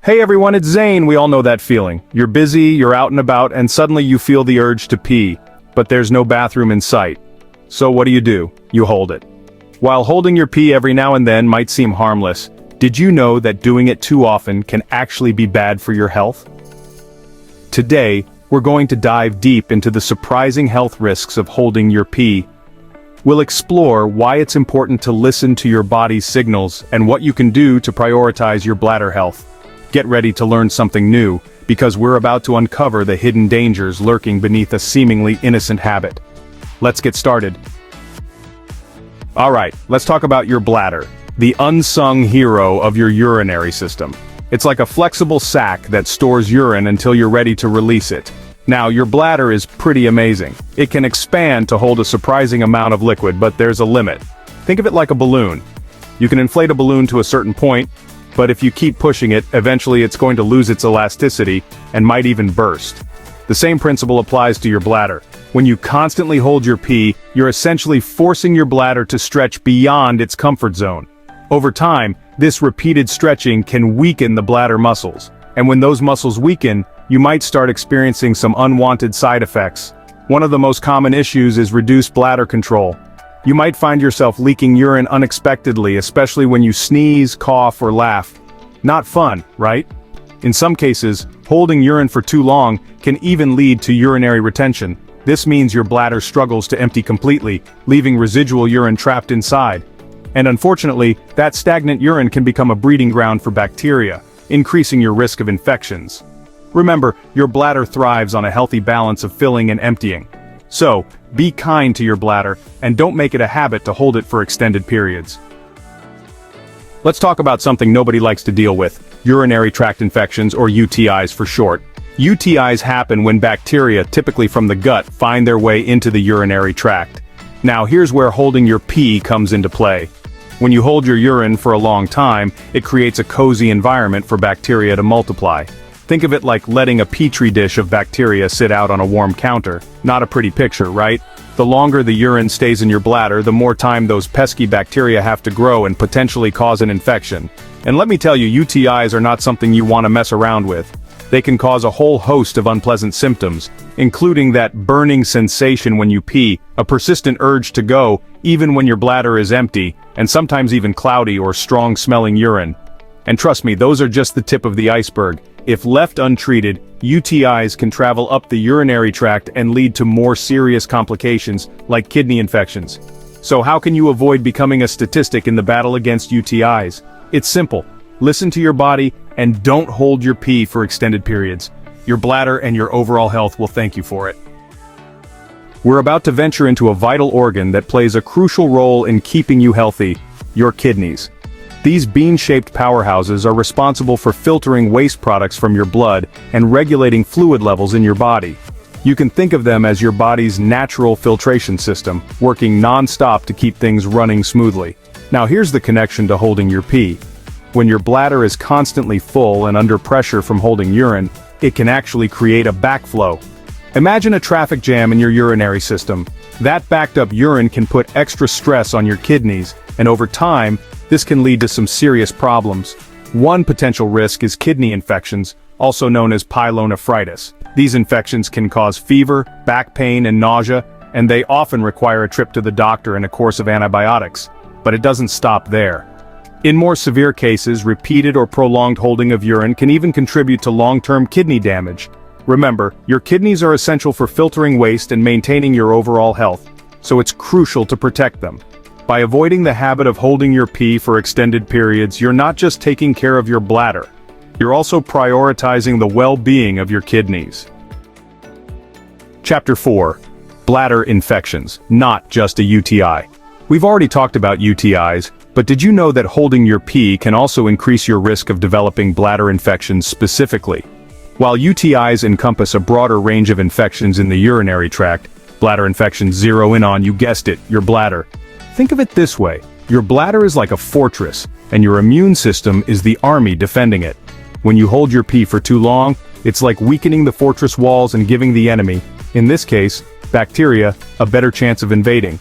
Hey everyone, it's Zane. We all know that feeling. You're busy, you're out and about, and suddenly you feel the urge to pee. But there's no bathroom in sight. So what do? You hold it. While holding your pee every now and then might seem harmless, did you know that doing it too often can actually be bad for your health? Today, we're going to dive deep into the surprising health risks of holding your pee. We'll explore why it's important to listen to your body's signals and what you can do to prioritize your bladder health. Get ready to learn something new, because we're about to uncover the hidden dangers lurking beneath a seemingly innocent habit. Let's get started. Alright, let's talk about your bladder, the unsung hero of your urinary system. It's like a flexible sac that stores urine until you're ready to release it. Now, your bladder is pretty amazing. It can expand to hold a surprising amount of liquid, but there's a limit. Think of it like a balloon. You can inflate a balloon to a certain point, but if you keep pushing it, eventually it's going to lose its elasticity and might even burst. The same principle applies to your bladder. When you constantly hold your pee, you're essentially forcing your bladder to stretch beyond its comfort zone. Over time, this repeated stretching can weaken the bladder muscles. And when those muscles weaken, you might start experiencing some unwanted side effects. One of the most common issues is reduced bladder control. You might find yourself leaking urine unexpectedly, especially when you sneeze, cough, or laugh. Not fun, right? In some cases, holding urine for too long can even lead to urinary retention. This means your bladder struggles to empty completely, leaving residual urine trapped inside. And unfortunately, that stagnant urine can become a breeding ground for bacteria, increasing your risk of infections. Remember, your bladder thrives on a healthy balance of filling and emptying. So, be kind to your bladder, and don't make it a habit to hold it for extended periods. Let's talk about something nobody likes to deal with: urinary tract infections, or UTIs for short. UTIs happen when bacteria, typically from the gut, find their way into the urinary tract. Now here's where holding your pee comes into play. When you hold your urine for a long time, it creates a cozy environment for bacteria to multiply. Think of it like letting a petri dish of bacteria sit out on a warm counter. Not a pretty picture, right? The longer the urine stays in your bladder, the more time those pesky bacteria have to grow and potentially cause an infection. And let me tell you, UTIs are not something you want to mess around with. They can cause a whole host of unpleasant symptoms, including that burning sensation when you pee, a persistent urge to go, even when your bladder is empty, and sometimes even cloudy or strong-smelling urine. And trust me, those are just the tip of the iceberg. If left untreated, UTIs can travel up the urinary tract and lead to more serious complications, like kidney infections. So how can you avoid becoming a statistic in the battle against UTIs? It's simple. Listen to your body, and don't hold your pee for extended periods. Your bladder and your overall health will thank you for it. We're about to venture into a vital organ that plays a crucial role in keeping you healthy: your kidneys. These bean-shaped powerhouses are responsible for filtering waste products from your blood and regulating fluid levels in your body. You can think of them as your body's natural filtration system, working non-stop to keep things running smoothly. Now here's the connection to holding your pee. When your bladder is constantly full and under pressure from holding urine, it can actually create a backflow. Imagine a traffic jam in your urinary system. That backed up urine can put extra stress on your kidneys, and over time, this can lead to some serious problems. One potential risk is kidney infections, also known as pyelonephritis. These infections can cause fever, back pain, and nausea, and they often require a trip to the doctor and a course of antibiotics. But it doesn't stop there. In more severe cases, repeated or prolonged holding of urine can even contribute to long-term kidney damage. Remember, your kidneys are essential for filtering waste and maintaining your overall health, so it's crucial to protect them. By avoiding the habit of holding your pee for extended periods, you're not just taking care of your bladder, you're also prioritizing the well-being of your kidneys. Chapter 4. Bladder infections, not just a UTI. We've already talked about UTIs, but did you know that holding your pee can also increase your risk of developing bladder infections specifically? While UTIs encompass a broader range of infections in the urinary tract, bladder infections zero in on, you guessed it, your bladder. Think of it this way: your bladder is like a fortress, and your immune system is the army defending it. When you hold your pee for too long, it's like weakening the fortress walls and giving the enemy, in this case, bacteria, a better chance of invading.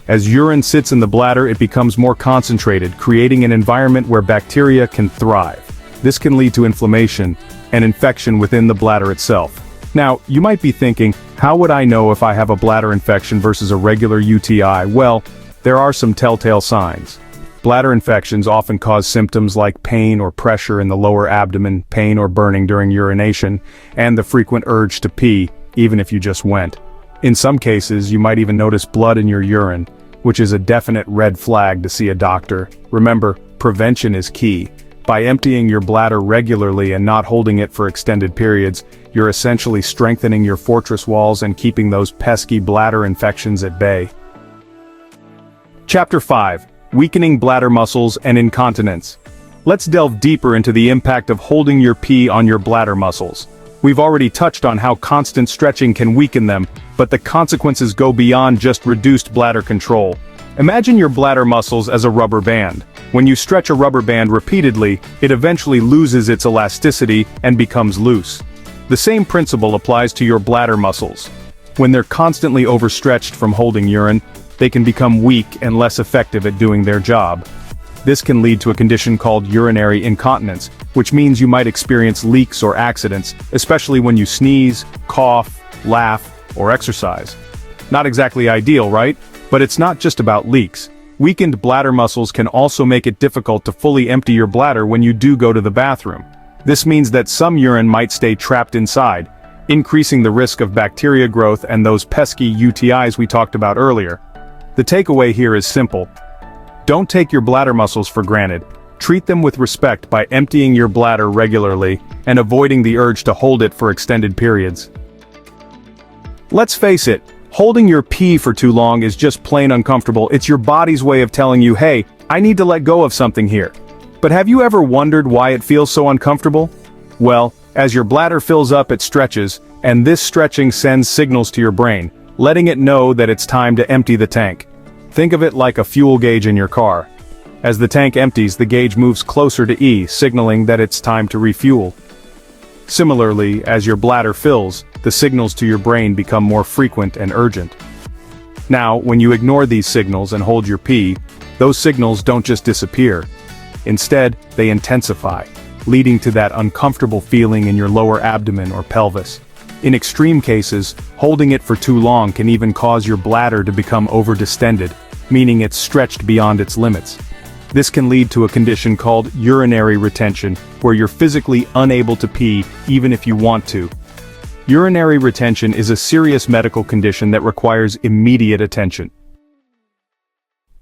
As urine sits in the bladder, it becomes more concentrated, creating an environment where bacteria can thrive. This can lead to inflammation and infection within the bladder itself. Now, you might be thinking, how would I know if I have a bladder infection versus a regular UTI? Well, there are some telltale signs. Bladder infections often cause symptoms like pain or pressure in the lower abdomen, pain or burning during urination, and the frequent urge to pee, even if you just went. In some cases, you might even notice blood in your urine, which is a definite red flag to see a doctor. Remember, prevention is key. By emptying your bladder regularly and not holding it for extended periods, you're essentially strengthening your fortress walls and keeping those pesky bladder infections at bay. Chapter 5. Weakening bladder muscles and incontinence. Let's delve deeper into the impact of holding your pee on your bladder muscles. We've already touched on how constant stretching can weaken them, but the consequences go beyond just reduced bladder control. Imagine your bladder muscles as a rubber band. When you stretch a rubber band repeatedly, it eventually loses its elasticity and becomes loose. The same principle applies to your bladder muscles. When they're constantly overstretched from holding urine, they can become weak and less effective at doing their job. This can lead to a condition called urinary incontinence, which means you might experience leaks or accidents, especially when you sneeze, cough, laugh, or exercise. Not exactly ideal, right? But it's not just about leaks. Weakened bladder muscles can also make it difficult to fully empty your bladder when you do go to the bathroom. This means that some urine might stay trapped inside, increasing the risk of bacteria growth and those pesky UTIs we talked about earlier. The takeaway here is simple. Don't take your bladder muscles for granted. Treat them with respect by emptying your bladder regularly and avoiding the urge to hold it for extended periods. Let's face it, holding your pee for too long is just plain uncomfortable. It's your body's way of telling you, hey, I need to let go of something here. But have you ever wondered why it feels so uncomfortable? Well, as your bladder fills up, it stretches, and this stretching sends signals to your brain, letting it know that it's time to empty the tank. Think of it like a fuel gauge in your car. As the tank empties, the gauge moves closer to E, signaling that it's time to refuel. Similarly, as your bladder fills, the signals to your brain become more frequent and urgent. Now, when you ignore these signals and hold your pee, those signals don't just disappear. Instead, they intensify, leading to that uncomfortable feeling in your lower abdomen or pelvis. In extreme cases, holding it for too long can even cause your bladder to become overdistended, meaning it's stretched beyond its limits. This can lead to a condition called urinary retention, where you're physically unable to pee even if you want to. Urinary retention is a serious medical condition that requires immediate attention.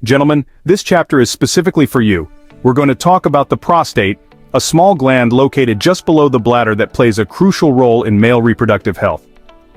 Gentlemen, this chapter is specifically for you. We're going to talk about the prostate, a small gland located just below the bladder that plays a crucial role in male reproductive health.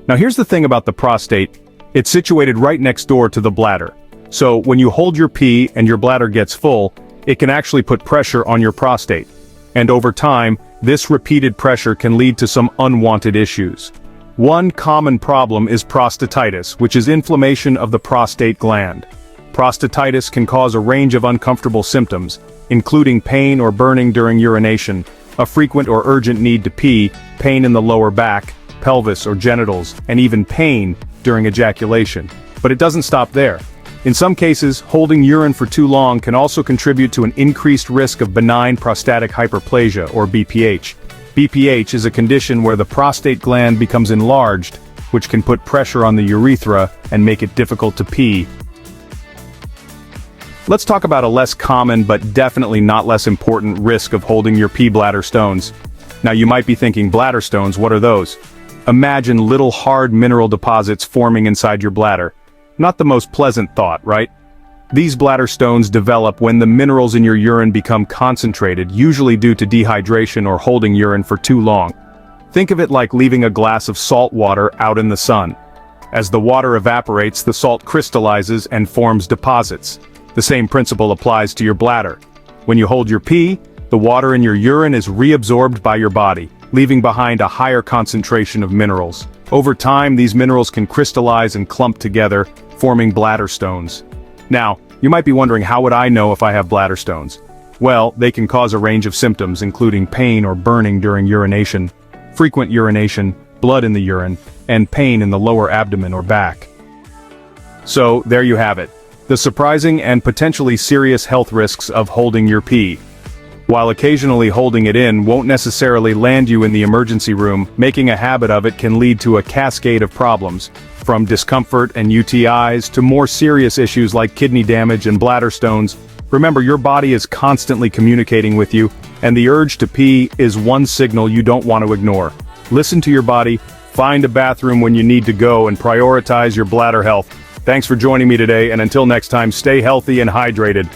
Now here's the thing about the prostate, it's situated right next door to the bladder. So when you hold your pee and your bladder gets full, it can actually put pressure on your prostate. And over time, this repeated pressure can lead to some unwanted issues. One common problem is prostatitis, which is inflammation of the prostate gland. Prostatitis can cause a range of uncomfortable symptoms, including pain or burning during urination, a frequent or urgent need to pee, pain in the lower back, pelvis or genitals, and even pain during ejaculation. But it doesn't stop there. In some cases, holding urine for too long can also contribute to an increased risk of benign prostatic hyperplasia, or BPH. BPH is a condition where the prostate gland becomes enlarged, which can put pressure on the urethra and make it difficult to pee. Let's talk about a less common but definitely not less important risk of holding your pee: bladder stones. Now you might be thinking, bladder stones, what are those? Imagine little hard mineral deposits forming inside your bladder. Not the most pleasant thought, right? These bladder stones develop when the minerals in your urine become concentrated, usually due to dehydration or holding urine for too long. Think of it like leaving a glass of salt water out in the sun. As the water evaporates, the salt crystallizes and forms deposits. The same principle applies to your bladder. When you hold your pee, the water in your urine is reabsorbed by your body, leaving behind a higher concentration of minerals. Over time, these minerals can crystallize and clump together, forming bladder stones. Now, you might be wondering, how would I know if I have bladder stones? Well, they can cause a range of symptoms, including pain or burning during urination, frequent urination, blood in the urine, and pain in the lower abdomen or back. So, there you have it. The surprising and potentially serious health risks of holding your pee. While occasionally holding it in won't necessarily land you in the emergency room, making a habit of it can lead to a cascade of problems, from discomfort and UTIs to more serious issues like kidney damage and bladder stones. Remember, your body is constantly communicating with you, and the urge to pee is one signal you don't want to ignore. Listen to your body, find a bathroom when you need to go, and prioritize your bladder health. Thanks for joining me today, and until next time, stay healthy and hydrated.